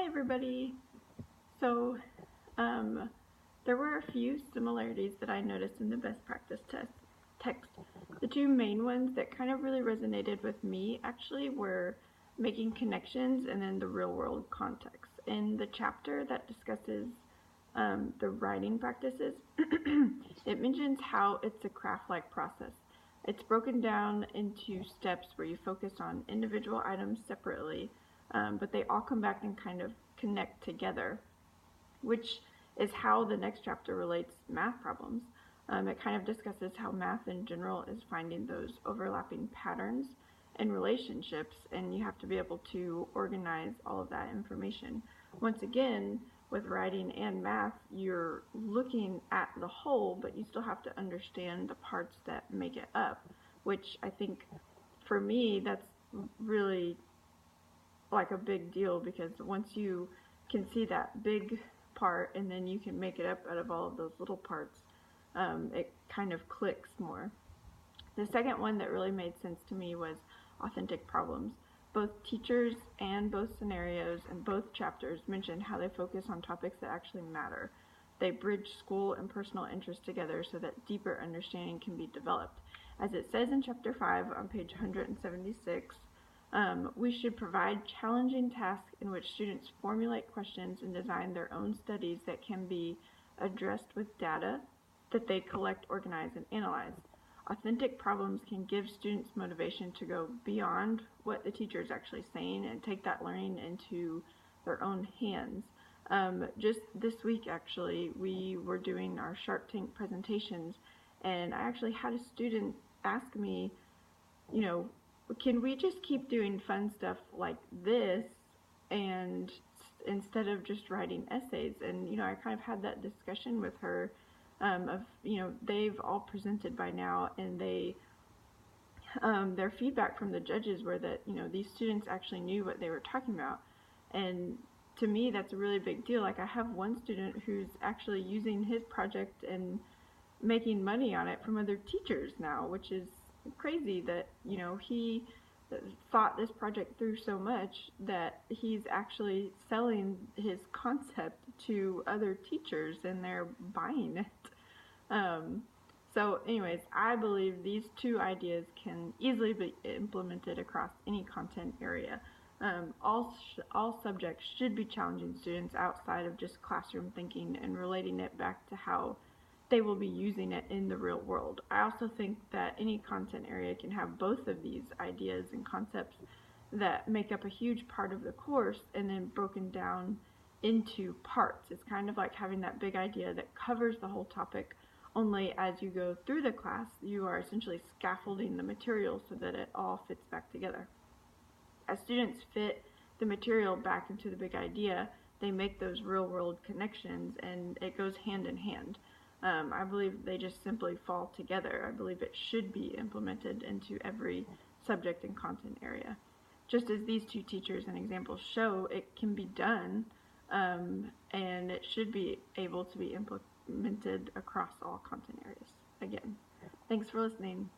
Hi everybody! So, there were a few similarities that I noticed in the best practice text. The two main ones that kind of really resonated with me actually were making connections and then the real world context. In the chapter that discusses the writing practices, it mentions how it's a craft-like process. It's broken down into steps where you focus on individual items separately, but they all come back and kind of connect together, which is how the next chapter relates math problems. It kind of discusses how math in general is finding those overlapping patterns and relationships, and you have to be able to organize all of that information. Once again, with writing and math, you're looking at the whole, but you still have to understand the parts that make it up, which I think for me, that's really like a big deal, because once you can see that big part and then you can make it up out of all of those little parts, it kind of clicks more. The second one that really made sense to me was authentic problems. Both teachers and both scenarios and both chapters mentioned how they focus on topics that actually matter. They bridge school and personal interest together so that deeper understanding can be developed. As it says in chapter 5 on page 176, we should provide challenging tasks in which students formulate questions and design their own studies that can be addressed with data that they collect, organize, and analyze. Authentic problems can give students motivation to go beyond what the teacher is actually saying and take that learning into their own hands. Just this week, actually, we were doing our Shark Tank presentations, and I actually had a student ask me, can we just keep doing fun stuff like this and instead of just writing essays? And I kind of had that discussion with her of they've all presented by now, and their feedback from the judges were that these students actually knew what they were talking about. And to me, that's a really big deal. Like, I have one student who's actually using his project and making money on it from other teachers now, which is crazy that he thought this project through so much that he's actually selling his concept to other teachers and they're buying it. So anyways, I believe these two ideas can easily be implemented across any content area. All subjects should be challenging students outside of just classroom thinking and relating it back to how they will be using it in the real world. I also think that any content area can have both of these ideas and concepts that make up a huge part of the course and then broken down into parts. It's kind of like having that big idea that covers the whole topic, only as you go through the class, you are essentially scaffolding the material so that it all fits back together. As students fit the material back into the big idea, they make those real-world connections, and it goes hand in hand. I believe they just simply fall together. I believe it should be implemented into every subject and content area. Just as these two teachers and examples show, it can be done, and it should be able to be implemented across all content areas. Again, thanks for listening.